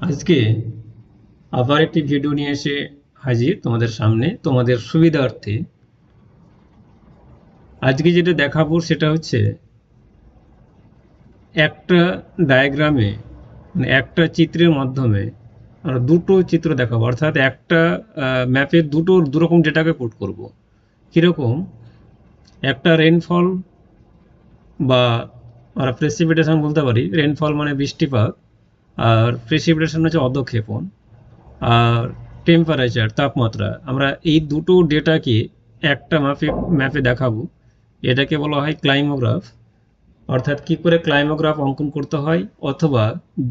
আজকে আবার একটি ভিডিও নিয়ে এসে হাজির তোমাদের সামনে তোমাদের সুবিধার্থে। আজকে যেটা দেখাবো সেটা হচ্ছে একটা ডায়াগ্রামে একটা চিত্রের মাধ্যমে আমরা দুটো চিত্র দেখাবো, অর্থাৎ একটা ম্যাপে দুরকম ডেটাকে পুট করব। কীরকম? একটা রেনফল বা আমরা প্রেসিপিটেশন বলতে পারি। রেনফল মানে বৃষ্টিপাত, আর প্রেসিপিটেশন হচ্ছে অধঃক্ষেপণ, আর টেম্পারেচার তাপমাত্রা। আমরা এই দুটো ডেটাকে একটা ম্যাপে দেখাবো। এটাকে বলা হয় ক্লাইমোগ্রাফ। অর্থাৎ কি করে ক্লাইমোগ্রাফ অঙ্কন করতে হয়, অথবা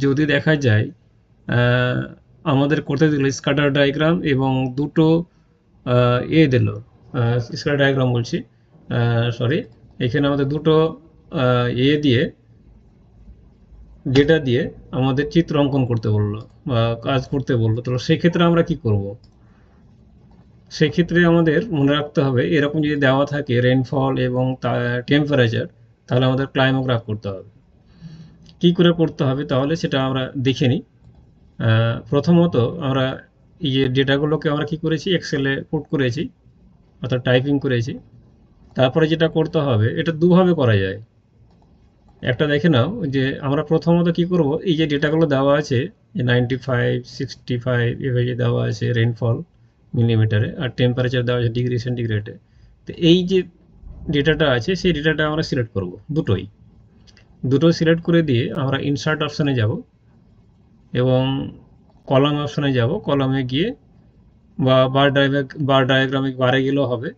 যদি দেখা যায় আমাদের করতে দিল স্ক্যাটার ডায়াগ্রাম এবং দুটো দিল স্ক্যাটার ডায়াগ্রাম বলছি, সরি, এখানে আমাদের দুটো দিয়ে ডেটা দিয়ে আমাদের চিত্র অঙ্কন করতে বললো বা কাজ করতে বললো। তো সেক্ষেত্রে আমরা কি করব? সেক্ষেত্রে আমাদের মনে রাখতে হবে, এরকম যদি দেওয়া থাকে রেনফল এবং টেম্পারেচার, তাহলে আমাদের ক্লাইমোগ্রাফ করতে হবে। কি করে করতে হবে তাহলে সেটা আমরা দেখে নিই। প্রথমত আমরা এই যে ডেটাগুলোকে আমরা কি করেছি, এক্সেলে পুট করেছি, অর্থাৎ টাইপিং করেছি। তারপরে যেটা করতে হবে, এটা দুভাবে করা যায়। একটা দেখে নাও যে আমরা প্রথমত কি করব, এই যে ডেটাগুলো দেওয়া আছে, যে 95, 65 এভাবে দেওয়া আছে রেনফল মিলিমিটারে, আর টেম্পারেচার দেওয়া আছে ডিগ্রি সেন্টিগ্রেডে। তো এই যে ডেটাটা আছে সেই ডেটাটা আমরা সিলেক্ট করব, দুটো সিলেক্ট করে দিয়ে আমরা ইনসার্ট অপশানে যাব এবং কলাম অপশানে যাব। কলামে গিয়ে বা বার ডায়াগ্রামে বারে গেলেও হবে,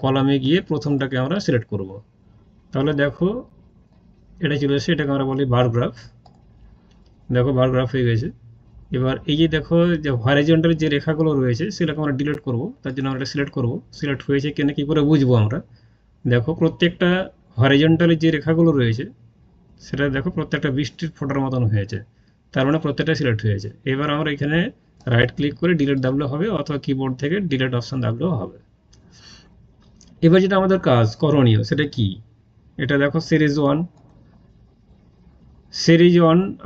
কলামে গিয়ে প্রথমটাকে আমরা সিলেক্ট করব। তাহলে দেখো এটা চলে এসেছে, এটাকে আমরা বলি বার গ্রাফ। দেখো বার গ্রাফ হয়ে গেছে। এবার এই যে দেখো যে হরাইজন্টাল যে রেখাগুলো রয়েছে সেটাকে আমরা ডিলিট করব। তার জন্য আমরা সিলেক্ট করব। সিলেক্ট হয়েছে কিনা কী করে বুঝবো আমরা? দেখো প্রত্যেকটা হরাইজন্টালের যে রেখাগুলো রয়েছে সেটা দেখো প্রত্যেকটা বৃষ্টির ফোঁটার মতন হয়েছে, তার মানে প্রত্যেকটা সিলেক্ট হয়েছে। এবার আমরা এখানে রাইট ক্লিক করে ডিলিট দাবলেও হবে, অথবা কিবোর্ড থেকে ডিলিট অপশান দাবলেও হবে। এবার যেটা আমাদের কাজ করণীয় সেটা কি, এটা দেখো সিরিজ 1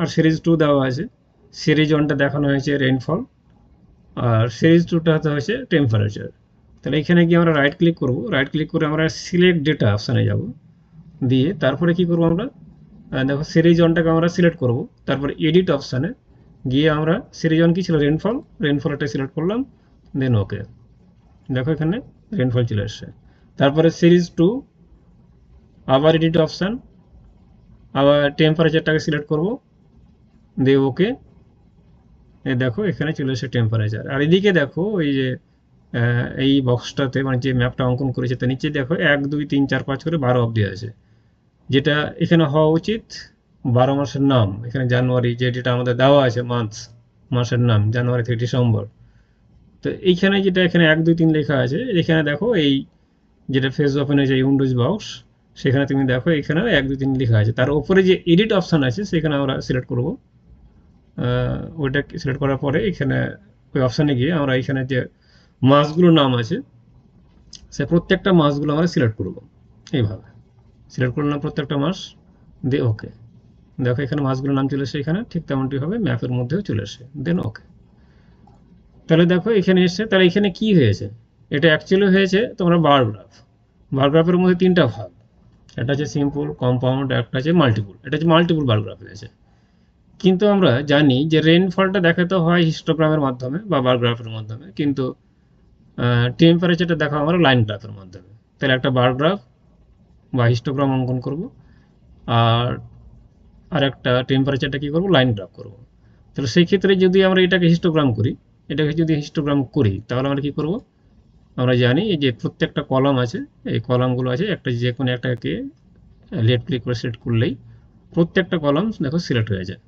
আর সিরিজ 2 দেওয়া আছে। সিরিজ 1টা দেখানো হয়েছে রেইনফল, আর সিরিজ 2টা হয়েছে টেম্পারেচার। তাহলে এখানে গিয়ে আমরা রাইট ক্লিক করব। রাইট ক্লিক করে আমরা সিলেক্ট ডেটা অপশানে যাব, দিয়ে তারপরে কি করব আমরা, দেখো সিরিজ 1টাকে আমরা সিলেক্ট করব। তারপরে এডিট অপশানে গিয়ে আমরা সিরিজ 1 কি ছিল, রেনফলটা সিলেক্ট করলাম, দেন ওকে। দেখো এখানে রেনফল চলে আসছে। তারপরে সিরিজ 2, আবার এডিট অপশান, আবার টেম্পারেচারটাকে সিলেক্ট করব, দিয়ে ওকে। এই দেখো এখানে চলে এসেছে টেম্পারেচার। আর এদিকে দেখো এই যে এই বক্সটাতে, মানে যে ম্যাপটা অঙ্কন করেছে তার নিচে দেখো 1, 2, 3, 4, 5 করে 12 অবধি আছে। যেটা এখানে হওয়া উচিত 12 মাসের নাম। এখানে জানুয়ারি যেটা আমাদের দেওয়া আছে, মাসের নাম জানুয়ারি থেকে ডিসেম্বর। তো এইখানে যেটা এখানে 1, 2, 3 লেখা আছে, এখানে দেখো এই যেটা ফেস ওপেন হয়েছে উইন্ডোজ বক্স, সেখানে তুমি দেখো এখানে 1, 2, 3 লেখা আছে। তার উপরে যে এডিট অপশান আছে সেখানে আমরা সিলেক্ট করব। ওইটা সিলেক্ট করার পরে এখানে ওই অপশানে গিয়ে আমরা এখানে যে মাসগুলোর নাম আছে সে প্রত্যেকটা মাসগুলো আমরা সিলেক্ট করব। এইভাবে সিলেক্ট করলাম প্রত্যেকটা মাস, দিয়ে ওকে। দেখো এখানে মাসগুলোর নাম চলে এসে এখানে ঠিক তেমনটি হবে, ম্যাপের মধ্যেও চলে আসে, দেন ওকে। তাহলে দেখো এখানে এসছে। তাহলে এখানে কি হয়েছে, এটা অ্যাকচুয়ালি হয়েছে তোমরা বার গ্রাফ। বার গ্রাফের মধ্যে 3টা ভাগ, একটা হচ্ছে সিম্পল, কম্পাউন্ড, একটা হচ্ছে মাল্টিপুল। এটা হচ্ছে মাল্টিপুল বার গ্রাফ হয়েছে। কিন্তু আমরা জানি যে রেইনফলটা দেখাতে হয় হিস্টোগ্রামের মাধ্যমে বা বার গ্রাফের মাধ্যমে, কিন্তু টেম্পারেচারটা দেখা আমরা লাইন গ্রাফের মাধ্যমে। তাহলে একটা বার গ্রাফ বা হিস্টোগ্রাম অঙ্কন করব, আর একটা টেম্পারেচারটা কী করব, লাইন গ্রাফ করব। তাহলে সেই ক্ষেত্রে যদি আমরা এটাকে হিস্টোগ্রাম করি, তাহলে আমরা কী করব, আমরা জানি যে প্রত্যেকটা কলাম আছে, এই কলামগুলো আছে, একটা যে কোনো একটাকে লেফট ক্লিক করে সিলেক্ট করলেই প্রত্যেকটা কলাম দেখো সিলেক্ট হয়ে যায়।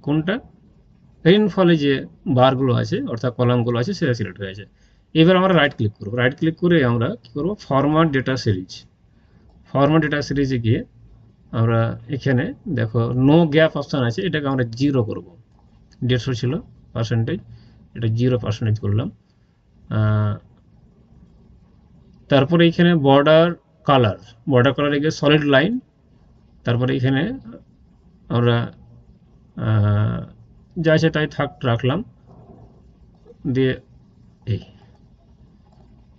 কোনটা, রেইনফলে যে বারগুলো আছে অর্থাৎ কলামগুলো আছে সেটা সিলেক্ট হয়ে যায়। এবার আমরা রাইট ক্লিক করব। রাইট ক্লিক করে আমরা কী করব, ফরম্যাট ডেটা সিরিজে গিয়ে আমরা এখানে দেখো নো গ্যাপ অপশান আছে, এটাকে আমরা 0 করব। 150 ছিল পার্সেন্টেজ, এটা 0% করলাম। তারপরে এখানে বর্ডার কালারে গিয়ে সলিড লাইন, তারপরে এখানে আমরা যা আছে তাই রাখলাম, দিয়ে এই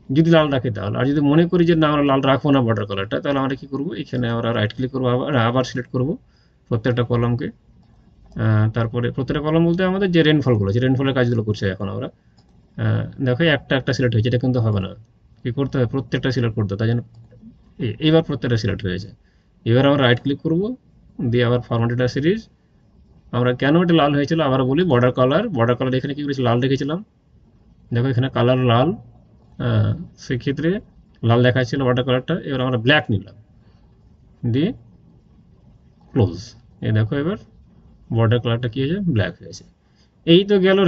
যদি লাল রাখি তাহলে, আর যদি মনে করি যে না আমরা লাল রাখবো না বর্ডার কালারটা, তাহলে আমরা কি করব, এখানে আমরা রাইট ক্লিক করবো, আবার সিলেক্ট করব প্রত্যেকটা কলামকে। তারপরে প্রত্যেকটা কলাম বলতে আমাদের যে রেনফলগুলো, যে রেনফলের কাজগুলো করছে এখন আমরা, দেখো একটা একটা সিলেক্ট হয়েছে, এটা কিন্তু হবে না, কি করতে হবে প্রত্যেকটা সিলেক্ট করতে হবে, তাই জন্য এইবার প্রত্যেকটা সিলেক্ট হয়েছে। এবার আমরা রাইট ক্লিক করব, দিয়ে আবার ফরম্যাট ডেটা সিরিজ, আমরা কেন এটা লাল হয়েছিল আবার বলি, বর্ডার কালার এখানে কি করেছি লাল রেখেছিলাম, দেখো এখানে কালার লাল, সেক্ষেত্রে লাল দেখাচ্ছিল বর্ডার কালারটা, এবার আমরা ব্ল্যাক নিলাম, দিয়ে ক্লোজ, এই দেখো এবার বর্ডার কালারটা কি হয়েছে, ব্ল্যাক হয়েছে। এই তো গেল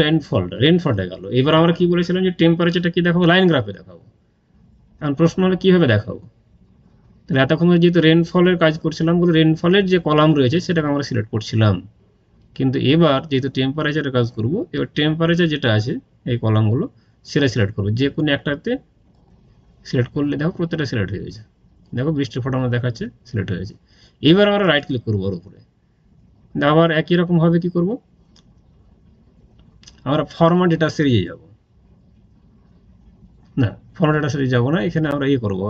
রেনফলটা গেল। এবার আমরা কি বলেছিলাম যে টেম্পারেচারটা কি দেখাবো, লাইন গ্রাফে দেখাবো। এখন প্রশ্ন হলো কীভাবে দেখাবো, তাহলে এতক্ষণ যেহেতু রেনফলের কাজ করছিলাম বলে রেনফলের যে কলাম রয়েছে সেটাকে আমরা সিলেক্ট করছিলাম, কিন্তু এবার যেহেতু টেম্পারেচারের কাজ করব, এবার টেম্পারেচার যেটা আছে এই কলামগুলো সেটা সিলেক্ট করবো, যে কোনো একটাতে সিলেক্ট করলে দেখো প্রত্যেকটা সিলেক্ট হয়ে গেছে, দেখো বৃষ্টির ফটো আমার দেখাচ্ছে সিলেক্ট হয়েছে। এবার আমরা রাইট ক্লিক করবো ওর উপরে, আবার একই রকমভাবে কি করব, আমরা ফরম্যাট ডেটা সিরিজে যাব, না ফরম্যাট ডেটা সিরিজ যাবো না, এখানে আমরা ইয়ে করবো,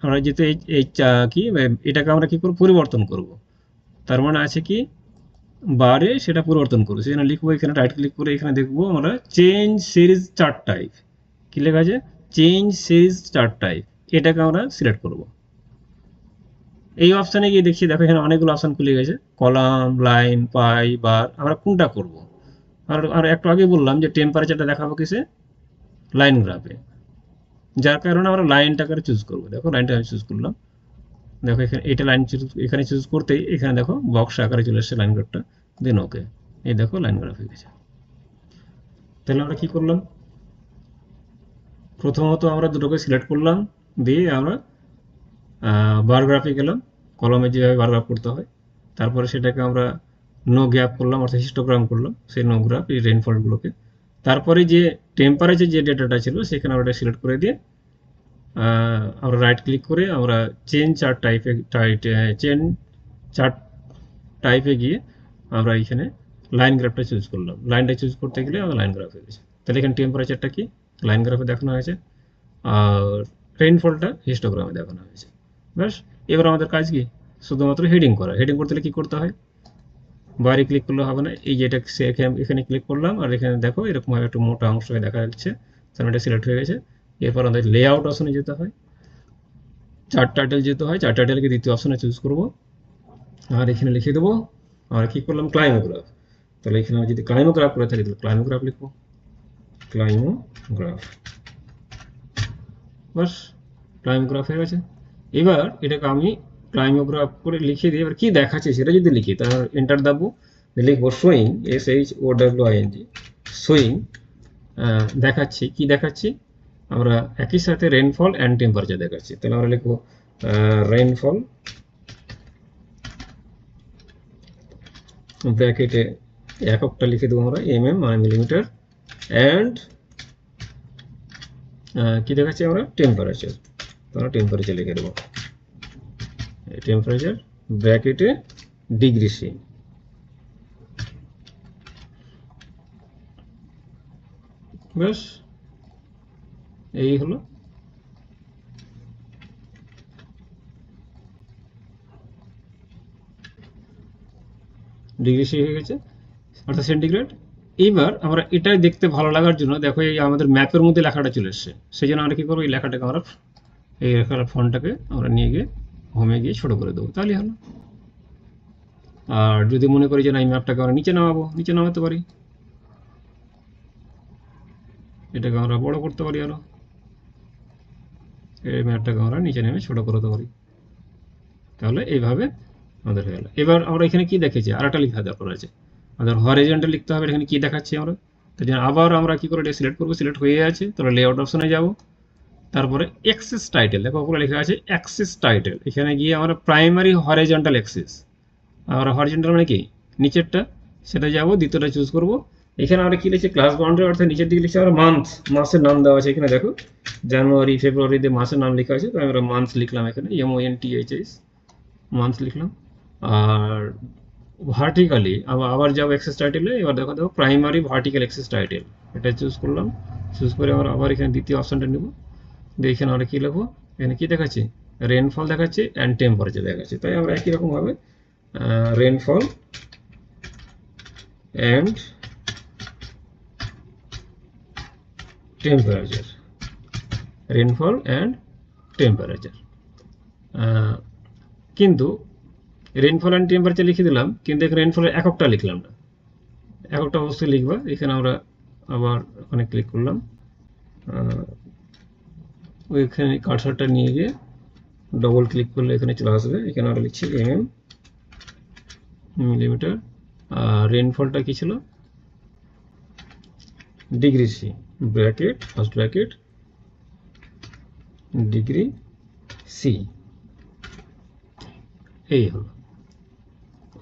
আমরা যেহেতু এই কি এটাকে আমরা কি করবো, পরিবর্তন করব, তার মানে আছে কি বারে সেটা পরিবর্তন করবো, সেখানে লিখবো, এখানে রাইট ক্লিক করে এখানে দেখবো আমরা চেঞ্জ সিরিজ চার্ট টাইপ, কি লেখা আছে চেঞ্জ সিরিজ চার্ট টাইপ, এটাকে আমরা সিলেক্ট করব। এই অপশানে গিয়ে দেখছি, দেখো এখানে অনেকগুলো অপশান খুলে গেছে, কলাম, লাইন, পাই, বার, আমরা কোনটা করব। আর একটু আগে বললাম যে টেম্পারেচারটা দেখাবো কিসে, লাইন গ্রাফে, যার কারণে আমরা লাইনটাকে চুজ করবো, দেখো লাইনটা আমি চুজ করলাম, দেখো এখানে এটা লাইন এখানে চুজ করতেই এখানে দেখো বক্স আকারে চলে এসছে লাইন গ্রাফটা, দেন ওকে, এই দেখো লাইন গ্রাফ হয়ে গেছে। তাহলে আমরা কি করলাম, প্রথমত আমরা দুটোকে সিলেক্ট করলাম, দিয়ে আমরা বার গ্রাফে গেলাম, কলমে যেভাবে বার গ্রাফ করতে হয়, তারপরে সেটাকে আমরা নো গ্যাপ করলাম, অর্থাৎ হিস্টোগ্রাম করলাম সেই নো গ্রাফ এই রেইনফলগুলোকে, তারপরে যে টেম্পারেচার যে ডেটাটা ছিল সেখানে আমরা এটা সিলেক্ট করে দিয়ে আমরা রাইট ক্লিক করে আমরা চেঞ্জ চার্ট টাইপে গিয়ে আমরা এখানে লাইন গ্রাফটা চুজ করলাম, লাইনটা চুজ করতে গেলে আমাদের লাইন গ্রাফ হয়ে গেছে। তাহলে এখানে টেম্পারেচারটা কি লাইন গ্রাফে দেখানো হয়েছে, আর রেইনফলটা হিস্টোগ্রামে দেখানো হয়েছে। ব্যাস, এবার আমাদের কাজ কি, শুধুমাত্র হেডিং করা। হেডিং করতে হলে কী করতে হয়, বাইরে ক্লিক করলে হবে না, এই যেটা এখানে ক্লিক করলাম, আর এখানে দেখো এরকমভাবে একটু মোটা অংশ দেখা যাচ্ছে, তাহলে এটা সিলেক্ট হয়ে গেছে। এরপর আমাদের লেআউট অপশনে যেতে হয়, চার্ট টাইটেল যেতে হয়, চার্ট টাইটেলকে দ্বিতীয় অপশনে চুজ করব, আর এখানে লিখে দেবো, আর কি করলাম ক্লাইমোগ্রাফ, তাহলে এখানে যদি ক্লাইমোগ্রাফ করে থাকি তাহলে ক্লাইমোগ্রাফ লিখবো, ক্লাইমোগ্রাফ, বাস ক্লাইমোগ্রাফ হয়ে গেছে। এবার এটাকে আমি ক্লাইমোগ্রাফ করে লিখে দিই, এবার কি দেখাচ্ছে সেটা যদি লিখি তাহলে এন্টার দাবো, লিখবো শোয়িং, SHOWING, শোয়িং, দেখাচ্ছি, কি দেখাচ্ছি আমরা একই সাথে রেইনফল অ্যান্ড টেম্পারেচার দেখাচ্ছি, তাহলে আমরা লিখবো রেইনফল ব্র্যাকেটে এককটা লিখে দেবো আমরা mm মানে মিলিমিটার, অ্যান্ড কি দেখাচ্ছি আমরা টেম্পারেচার, তাহলে টেম্পারেচার লিখে দেবো, টেম্পারেচার ব্র্যাকেটে ডিগ্রি সি। ব্যাস এই হলো, ডিগ্রি সি হয়ে গেছে অর্থাৎ সেন্টিগ্রেড। এইবার আমরা এটা দেখতে ভালো লাগার জন্য দেখো এই আমাদের ম্যাপের মধ্যে লেখাটা চলে এসছে, সেই জন্য আমরা কী করবো, এই লেখাটাকে আমরা এই লেখার ফন্টটাকে আমরা নিয়ে গিয়ে হোমে গিয়ে ছোটো করে দেবো, তাহলেই হলো। আর যদি মনে করি যে না এই ম্যাপটাকে আমরা নিচে নামাবো, নিচে নামাতে পারি, এটাকে আমরা বড় করতে পারি, আরও এই ম্যাপটাকে আমরা নিচে নেমে ছোটো করতে পারি, তাহলে এইভাবে আমাদের হয়ে গেল। এবার আমরা এখানে কি দেখেছি, আর একটা লেখা দরকার আছে, আমাদের হরিজন্টাল লিখতে হবে, এখানে কি দেখাচ্ছি আমরা, তাই জন্য আবার আমরা কি করে এটা সিলেক্ট করবো, সিলেক্ট হয়ে আছে, তাহলে লেআউট অপশনে যাব, তারপরে অ্যাক্সিস টাইটেল, দেখো ওগুলো লেখা আছে অ্যাক্সিস টাইটেল, এখানে গিয়ে আমরা প্রাইমারি হরিজন্টাল অ্যাক্সিস, আমরা হরিজন্টাল মানে কি নিচেরটা সেটা যাব, দ্বিতীয়টা চুজ করব। এখানে আমরা কি লিখছি ক্লাস বাউন্ডারি, অর্থাৎ নিচের দিকে লিখছি আমরা মান্থ, মাসের নাম দেওয়া আছে, এখানে দেখো জানুয়ারি ফেব্রুয়ারিতে মাসের নাম লেখা আছে, তো আমরা মান্থ লিখলাম, এখানে MONTHS মান্থ লিখলাম। আর ভার্টিক্যালি আবার যাবো অ্যাক্সেস টাইটেলে। এবার দেখো প্রাইমারি ভার্টিক্যাল অ্যাক্সেস টাইটেল, এটা চুজ করলাম। চুজ করে আমরা আবার এখানে দ্বিতীয় অপশনটা নেব। দিয়ে এখানে আমরা কী লিখবো, এখানে কী দেখাচ্ছে, রেনফল দেখাচ্ছে অ্যান্ড টেম্পারেচার দেখাচ্ছে। তাই আমরা একই রকমভাবে rainfall and temperature, rainfall and temperature. কিন্তু রেনফল অ্যান্ড টেম্পারেচার লিখে দিলাম, কিন্তু এখানে রেনফলের এককটা লিখলাম না। এককটা অবশ্যই লিখবা। এখানে আমরা আবার ওখানে ক্লিক করলাম, ওইখানে কার্সারটা নিয়ে গিয়ে ডবল ক্লিক করলে এখানে চলে আসবে। এখানে আমরা লিখছি mm মিলিমিটার। আর রেনফলটা কি ছিল, degree C, bracket first bracket degree C.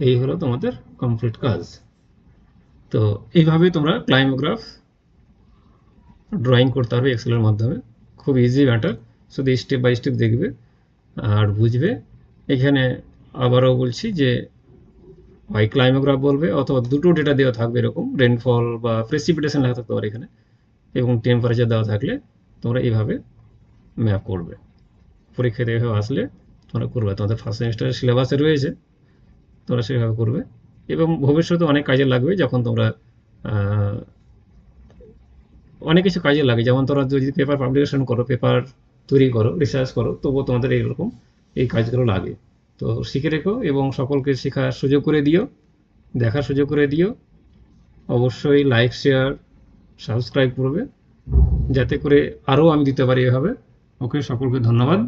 এই হলো তোমাদের কমপ্লিট কাজ। তো এইভাবে তোমরা ক্লাইমোগ্রাফ ড্রয়িং করতে পারবে এক্সেলের মাধ্যমে, খুব ইজি ম্যাটার। শুধু স্টেপ বাই স্টেপ দেখবে আর বুঝবে। এখানে আবারও বলছি যে হয় ক্লাইমোগ্রাফ বলবে অথবা দুটো ডেটা দেওয়া থাকবে, এরকম রেনফল বা প্রেসিপিটেশন লেখা থাকতে পারে এখানে, এবং টেম্পারেচার দেওয়া থাকলে তোমরা এইভাবে ম্যাপ করবে। পরীক্ষাতে এভাবে আসলে তোমরা করবে, তোমাদের ফার্স্ট সেমিস্টারের সিলেবাসে রয়েছে, তোমরা সেভাবে করবে। এবং ভবিষ্যতে অনেক কাজে লাগবে, যখন তোমরা অনেক কিছু কাজে লাগে। যেমন তোমরা যদি পেপার পাবলিকেশন করো, পেপার তৈরি করো, রিসার্চ করো, তবুও তোমাদের এইরকম এই কাজগুলো লাগে। তো শিখে রেখো এবং সকলকে শেখার সুযোগ করে দিও, দেখার সুযোগ করে দিও। অবশ্যই লাইক, শেয়ার, সাবস্ক্রাইব করবে, যাতে করে আরও আমি দিতে পারি এভাবে। ওকে, সকলকে ধন্যবাদ।